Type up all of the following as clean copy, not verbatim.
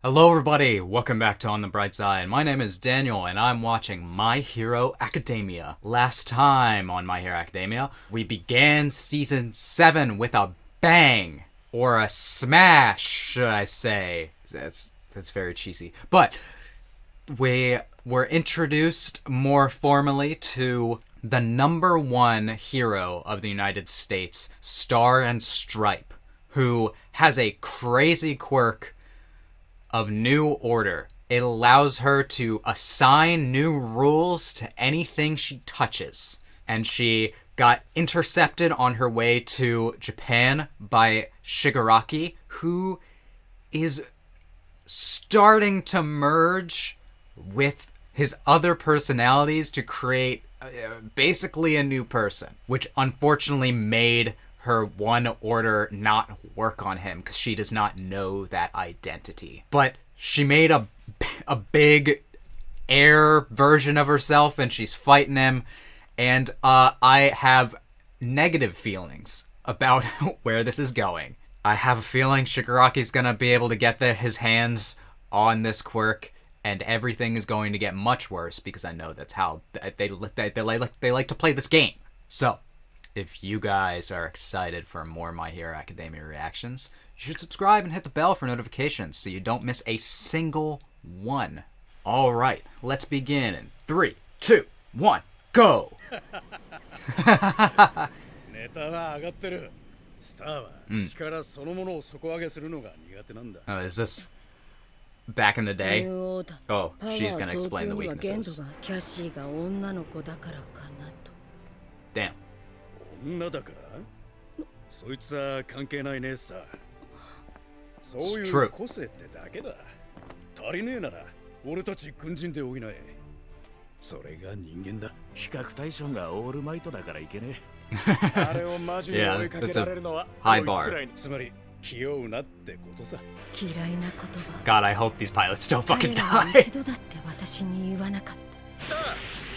Hello everybody, welcome back to On the Bright Side. My name is Daniel and I'm watching My Hero Academia. Last time on My Hero Academia, we began Season 7 with a bang. Or a smash, should I say. That's very cheesy. But we were introduced more formally to the #1 hero of the United States, Star and Stripe, who has a crazy quirk of New Order. It allows her to assign new rules to anything she touches. And she got intercepted on her way to Japan by Shigaraki, who is starting to merge with his other personalities to create basically a new person, which unfortunately made her one order not work on him because she does not know that identity. But she made a big air version of herself and she's fighting him. And I have negative feelings about where this is going. I have a feeling Shigaraki's gonna be able to get his hands on this quirk, and everything is going to get much worse because I know that's how they like to play this game. So, if you guys are excited for more My Hero Academia reactions, you should subscribe and hit the bell for notifications so you don't miss a single one. All right, let's begin in 3, 2, 1, go. ネタは上がってる。スターは力そのものを底上げするのが苦手なんだ。Oh, is this back in the day? Oh, she's gonna explain the weaknesses. Damn. 女だから？そいつは関係ないねさ。そういう個性ってだけだ。足りねえなら俺たち軍人で補え。それが人間だ。比較対象がオールマイトだからいけねえ。あれをマジで追いかけられるのはこいつくらい。つまり気負うなってことさ。嫌いな言葉。God, I hope these pilots don't fucking die.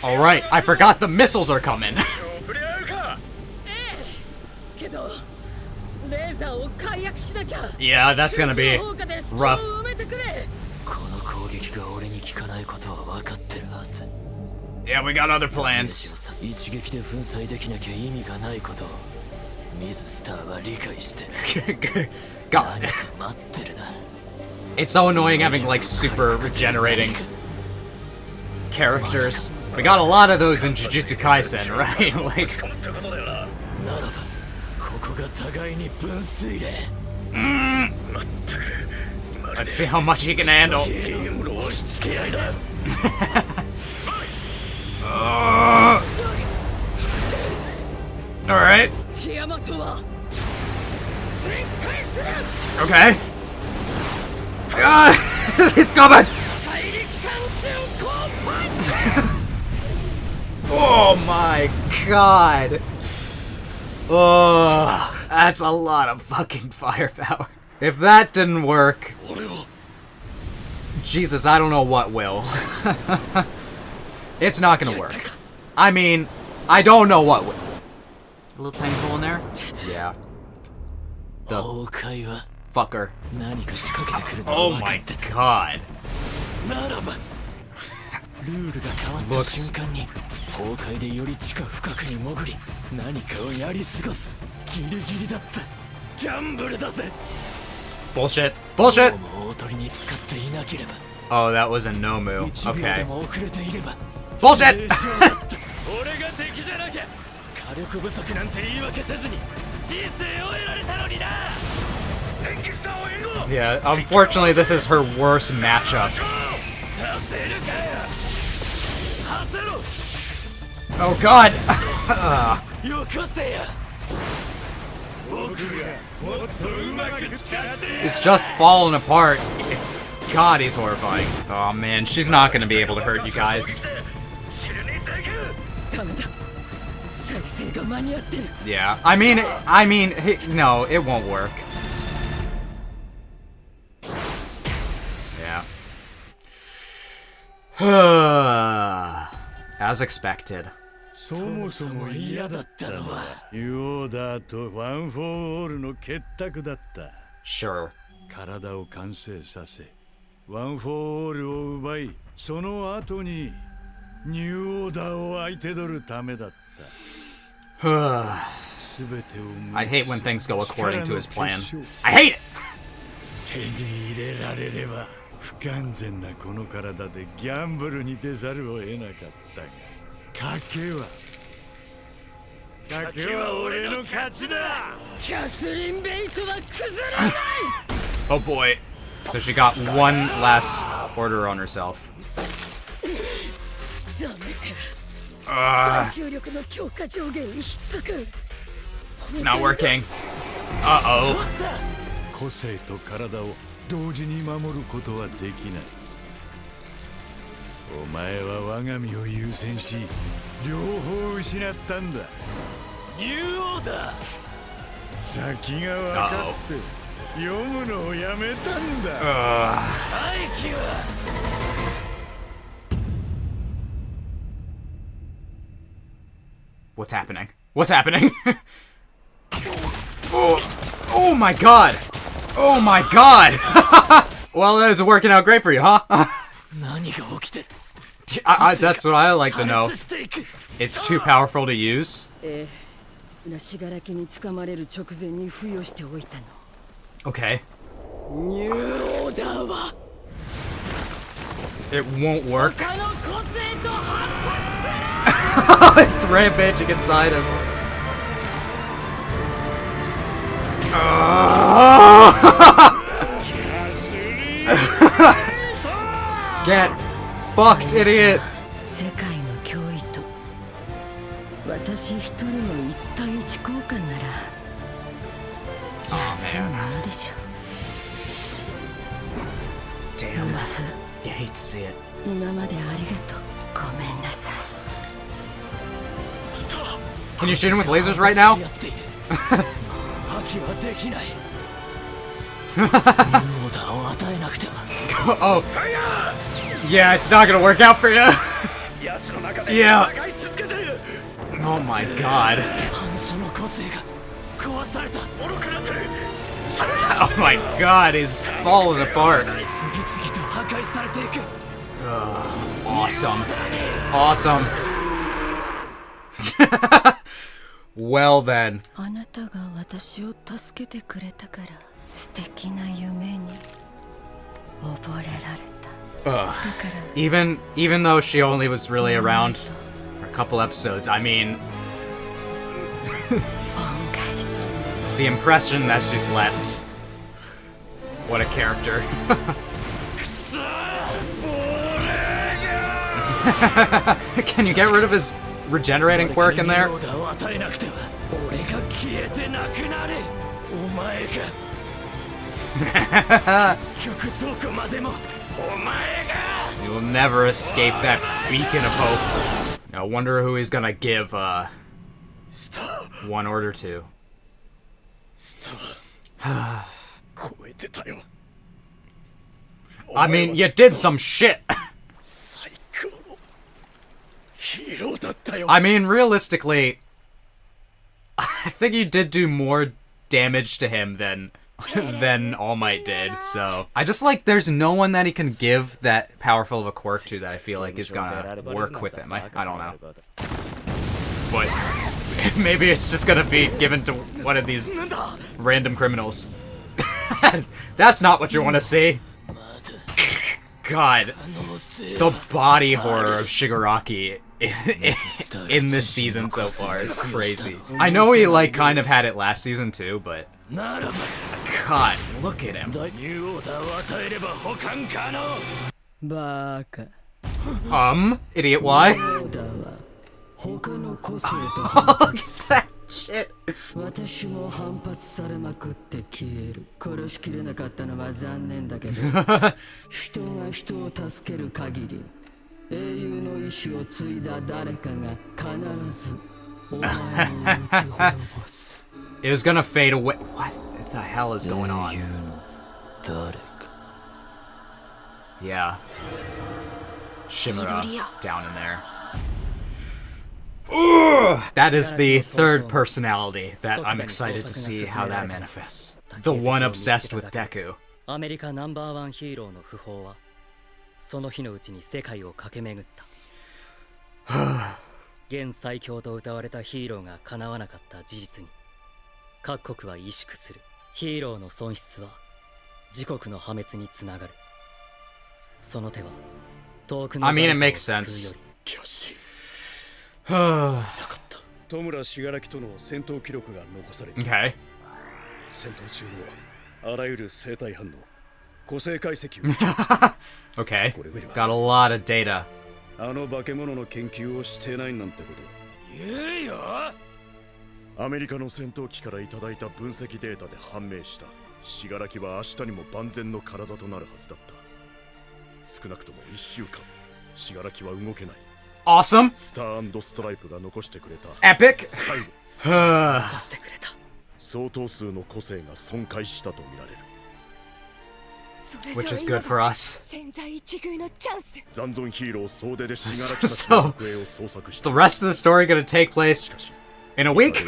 All right, I forgot the missiles are coming. Yeah, that's gonna be rough. Yeah, we got other plans. God. It's so annoying having like super regenerating characters. We got a lot of those in Jujutsu Kaisen, right? Like let's see how much he can handle. Alright. Okay. He's coming! Oh my god. Oh, that's a lot of fucking firepower. If that didn't work, Jesus, I don't know what will. It's not gonna work. I mean, I don't know what will. A little tiny hole in there? Yeah. The fucker. Oh my god. Looks... Bullshit. Bullshit! Oh, that was a no-moo. Okay. Bullshit! Yeah, unfortunately this is her worst matchup. Oh god! It's just falling apart. God, he's horrifying. Oh man, she's not gonna be able to hurt you guys. Yeah, I mean, no, it won't work. Yeah. As expected. そもそも嫌だったのはヨーダとワン・フォー・オールの結託だった。Sure. 体を完成させ、ワン・フォー・オールを奪い、その後にニューオーダーを相手取るためだった。 I hate when things go according to his plan. I hate it! 手に入れられれば不完全なこの体でギャンブルに出ざるを得なかったが、賭けは俺の勝ちだ。キャスリン・ベイトは崩れない。 Oh boy. So she got one last order on herself. It's not working. Uh-oh. 個性と体を同時に守ることはできない。お前は我が身を優先し、両方失ったんだ。ニューオーダー。先が分かって読むのをやめたんだ。大気は。What's happening? What's happening? Oh my god! Oh my god! Well, that is working out great for you, huh? That's what I like to know. It's too powerful to use. Okay. It won't work. It's rampaging inside him. Get fucked, idiot. Oh man. Damn. You hate to see it. Can you shoot him with lasers right now? Oh. Yeah, it's not gonna work out for you. Yeah. Oh my god. Oh my god, he's falling apart. Awesome. Awesome. Well then. Even though she only was really around for a couple episodes, I mean, the impression that she's left. What a character. Can you get rid of his regenerating quirk in there? You'll never escape that beacon of hope. I wonder who he's gonna give one order to. I mean, you did some shit. I mean, realistically, I think you did do more damage to him than All Might did, so... I just like there's no one that he can give that powerful of a quirk to that I feel like is gonna work with him. I don't know. But maybe it's just gonna be given to one of these random criminals. That's not what you want to see. God. The body horror of Shigaraki in this season so far is crazy. I know he like kind of had it last season too, but God, look at him. Idiot, why? That shit. It was gonna fade away. What the hell is going on? Yeah. Shimura down in there. Ugh! That is the third personality that I'm excited to see how that manifests. The one obsessed with Deku. アメリカナンバーワンヒーローの訃報はその日のうちに世界を駆け巡った。現最強と謳われたヒーローが叶わなかった事実に各国は萎縮する。ヒーローの損失は自国の破滅につながる。その手は遠くの I mean, it makes sense. 戸村信楽との戦闘記録が残されている。 Okay. 戦闘中のあらゆる生体反応、個性解析をOkay. Got a lot of data. あの化け物の研究をしてないなんてこと。言えよ。アメリカの戦闘機からいただいた分析データで判明した。信楽は明日にも万全の体となるはずだった。少なくとも1週間、信楽は動けない。Awesome. スター&ストライプが残してくれた Epic. 最後、してくれた。相当数の個性が損壊したとみられる。Which is good for us. 千載一遇のチャンス。残存ヒーロー総出で信楽たちの行方を捜索し The た。 rest of the story gonna take place しかし in a week?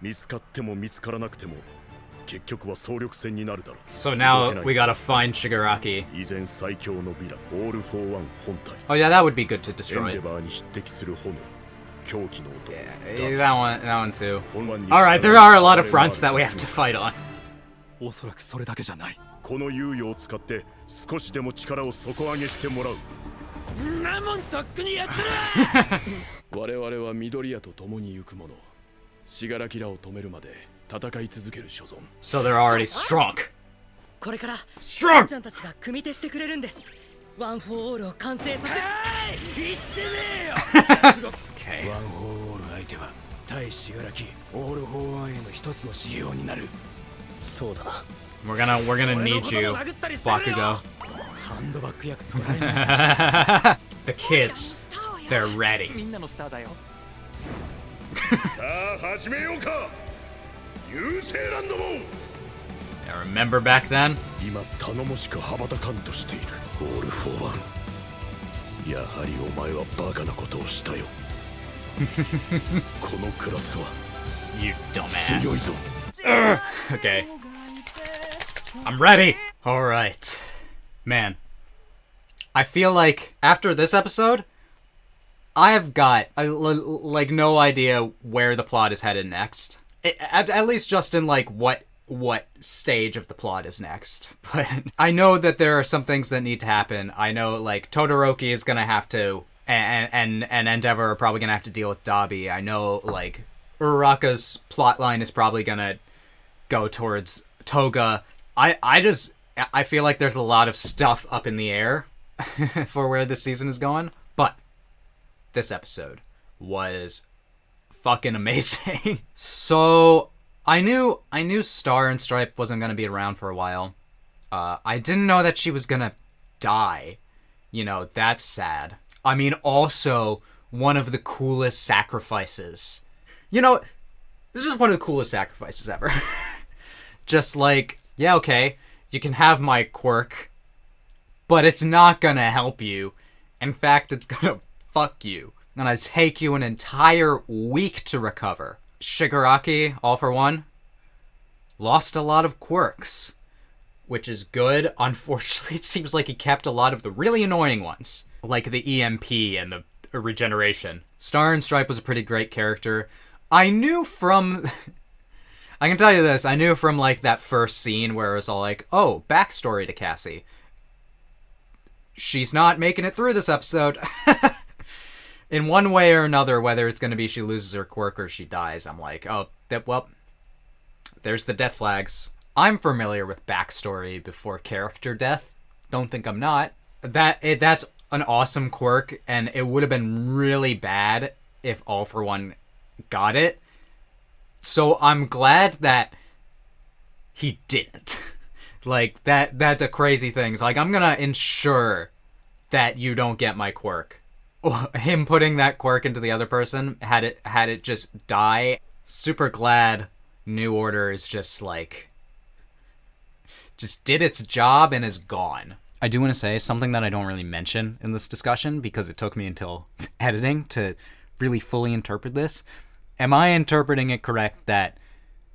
見つかっても見つからなくても結局は総力戦になるだろう。 So now we gotta find Shigaraki. 依然最強のヴィランオール・フォー・ワン本体。 Oh yeah, that would be good to エン destroy. デバーに匹敵する炎、狂気の音。 That one too. 本番に Alright, there are a lot of fronts that we have to fight on. おそらくそれだけじゃない。この猶予を使って少しでも力を底上げしてもらう。なもんとっくにやってる。我々は緑谷と共に行く者。信楽らを止めるまで戦い続ける所存。 So they're already strong. これから Strong! ちゃんたちが組み手してくれるんです。ワン・フォー・オールを完成させ。言ってねえよ。 Okay. ワン・フォー・オール相手は対信楽オール・フォー・ワンへの一つの指標になる。そうだな。 We're gonna need you, Bakugo. サンドバッグ役取られない。 The kids, they're ready. みんなのスターだよ。さあ始めようか。優勢ランドも Yeah, remember back then? 今頼もしく羽ばたかんとしているオール・フォー・ワン。やはりお前はバカなことをしたよ。このクラスは You 強い dumbass. ぞ。 Okay. I'm ready. Alright. Man. I feel like after this episode, I have got like no idea where the plot is headed next. At least just in like what stage of the plot is next. But I know that there are some things that need to happen. I know like Todoroki is gonna have to and Endeavor are probably gonna have to deal with Dabi. I know like Uraraka's plotline is probably gonna go towards Toga. I feel like there's a lot of stuff up in the air for where this season is going, but this episode was fucking amazing. So I knew Star and Stripe wasn't gonna be around for a while. I didn't know that she was gonna die. You know, that's sad. I mean, also one of the coolest sacrifices. You know, this is one of the coolest sacrifices ever. Just like, yeah, okay, you can have my quirk, but it's not gonna help you. In fact, it's gonna fuck you. Gonna take you an entire week to recover. Shigaraki, all for one, lost a lot of quirks, which is good. Unfortunately, it seems like he kept a lot of the really annoying ones, like the EMP and the regeneration. Star and Stripe was a pretty great character. I knew from... I can tell you this, I knew from like that first scene where it was all like, oh, backstory to Cassie. She's not making it through this episode. In one way or another, whether it's going to be she loses her quirk or she dies, I'm like, oh, well, there's the death flags. I'm familiar with backstory before character death. Don't think I'm not. That's an awesome quirk, and it would have been really bad if All For One got it. So I'm glad that he didn't. Like, that's a crazy thing. It's like, I'm gonna ensure that you don't get my quirk. Him putting that quirk into the other person, had it just die. Super glad New Order is just like, just did its job and is gone. I do want to say something that I don't really mention in this discussion because it took me until editing to really fully interpret this. Am I interpreting it correct that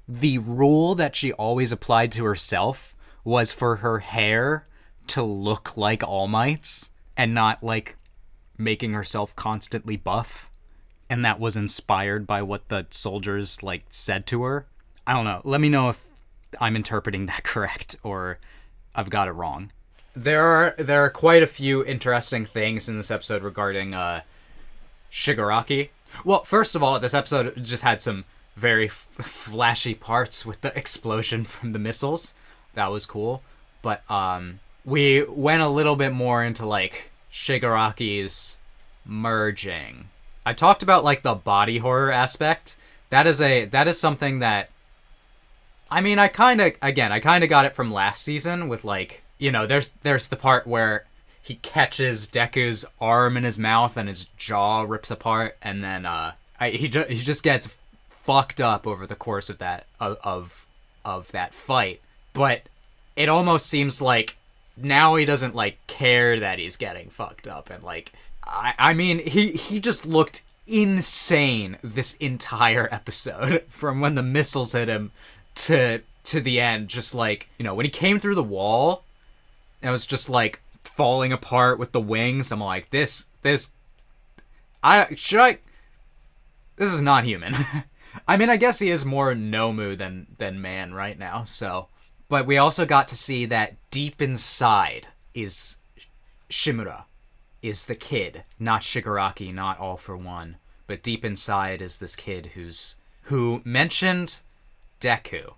the rule that she always applied to herself was for her hair to look like All Might's and not like making herself constantly buff. And that was inspired by what the soldiers like said to her. I don't know. Let me know if I'm interpreting that correct or I've got it wrong. There are quite a few interesting things in this episode regarding Shigaraki. Well, first of all, this episode just had some very flashy parts with the explosion from the missiles. That was cool. But we went a little bit more into like Shigaraki's merging. I talked about like the body horror aspect. That is something that, I mean, I kind of got it from last season with like, you know, there's the part where he catches Deku's arm in his mouth and his jaw rips apart, and then he just gets fucked up over the course of that of that fight. But it almost seems like now he doesn't like care that he's getting fucked up, and like I mean he just looked insane this entire episode from when the missiles hit him to the end. Just like, you know, when he came through the wall, it was just like falling apart with the wings. I'm like, this is not human. I mean, I guess he is more Nomu than man right now, so. But we also got to see that deep inside is Shimura, is the kid, not Shigaraki, not All for One, but deep inside is this kid who mentioned Deku.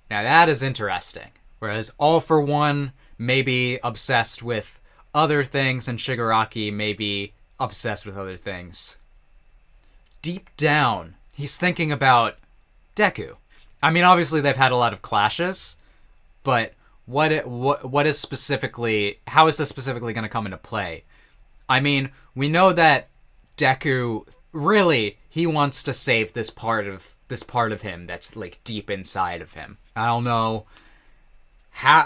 Now that is interesting. Whereas All for One may be obsessed with other things and Shigaraki may be obsessed with other things. Deep down, he's thinking about Deku. I mean, obviously they've had a lot of clashes, but what is specifically, how is this specifically going to come into play? I mean, we know that Deku really, he wants to save this part of him that's like deep inside of him. I don't know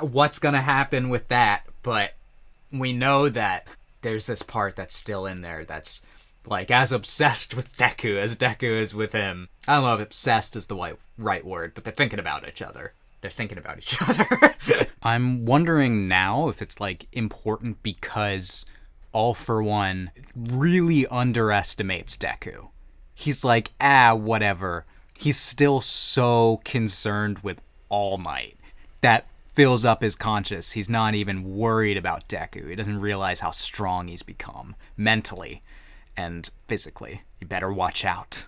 what's going to happen with that, but we know that there's this part that's still in there that's like as obsessed with Deku as Deku is with him. I don't know if obsessed is the right word, but they're thinking about each other. I'm wondering now if it's like important because All for One really underestimates Deku. He's like, whatever. He's still so concerned with All Might. That fills up his conscience. He's not even worried about Deku. He doesn't realize how strong he's become, mentally and physically. You better watch out.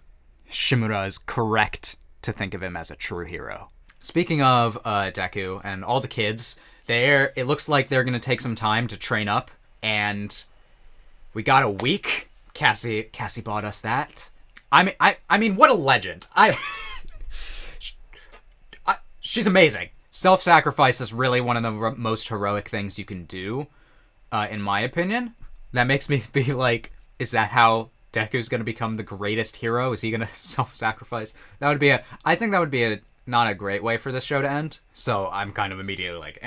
Shimura is correct to think of him as a true hero. Speaking of Deku and all the kids, it looks like they're going to take some time to train up, and we got a week. Cassie bought us that. I mean, what a legend. She's amazing. Self-sacrifice is really one of the most heroic things you can do, in my opinion. That makes me be like, is that how Deku's going to become the greatest hero? Is he going to self-sacrifice? I think that would be not a great way for this show to end. So I'm kind of immediately like,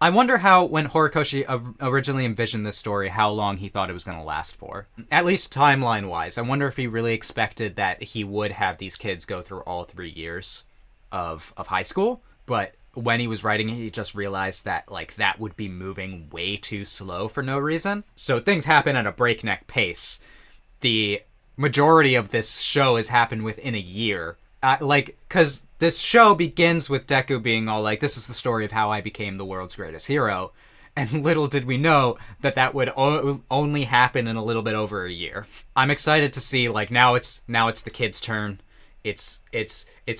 I wonder how, when Horikoshi originally envisioned this story, how long he thought it was going to last for. At least timeline-wise. I wonder if he really expected that he would have these kids go through all 3 years of high school. But when he was writing it, he just realized that like that would be moving way too slow for no reason. So things happen at a breakneck pace. The majority of this show has happened within a year. Because this show begins with Deku being all like, this is the story of how I became the world's greatest hero. And little did we know that would only happen in a little bit over a year. I'm excited to see, like, now it's the kids' turn. It's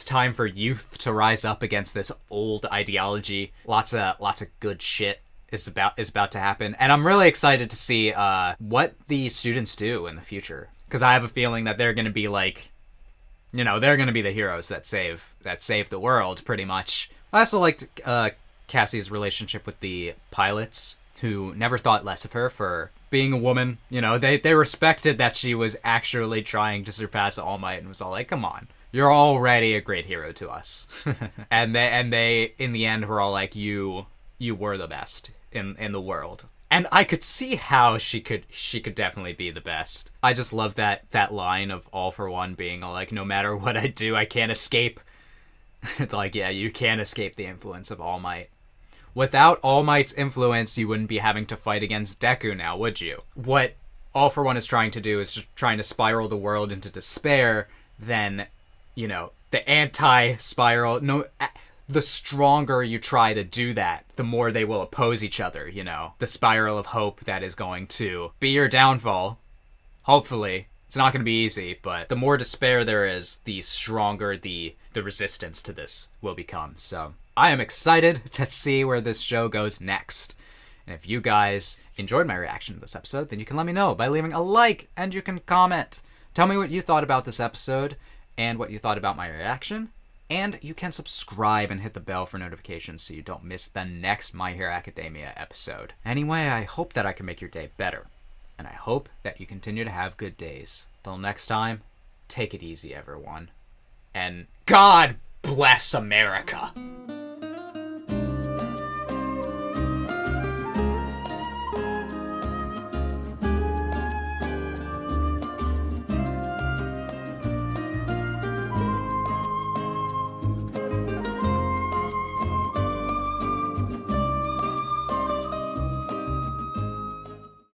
time for youth to rise up against this old ideology. Lots of good shit is about to happen. And I'm really excited to see what the students do in the future. Because I have a feeling that they're going to be like, you know, they're going to be the heroes that save the world, pretty much. I also liked Cassie's relationship with the pilots, who never thought less of her for being a woman. You know, they respected that she was actually trying to surpass All Might and was all like, come on, you're already a great hero to us. and they, in the end, were all like, you were the best in the world. And I could see how she could definitely be the best. I just love that line of All for One being like, no matter what I do, I can't escape. It's like, yeah, you can't escape the influence of All Might. Without All Might's influence, you wouldn't be having to fight against Deku now, would you? What All For One is trying to do is just trying to spiral the world into despair. Then, you know, the anti-spiral... The stronger you try to do that, the more they will oppose each other, you know? The spiral of hope that is going to be your downfall. Hopefully. It's not going to be easy, but the more despair there is, the stronger the resistance to this will become. So I am excited to see where this show goes next. And if you guys enjoyed my reaction to this episode, then you can let me know by leaving a like, and you can comment. Tell me what you thought about this episode and what you thought about my reaction. And you can subscribe and hit the bell for notifications so you don't miss the next My Hero Academia episode. Anyway, I hope that I can make your day better. And I hope that you continue to have good days. Till next time, take it easy, everyone. And God bless America!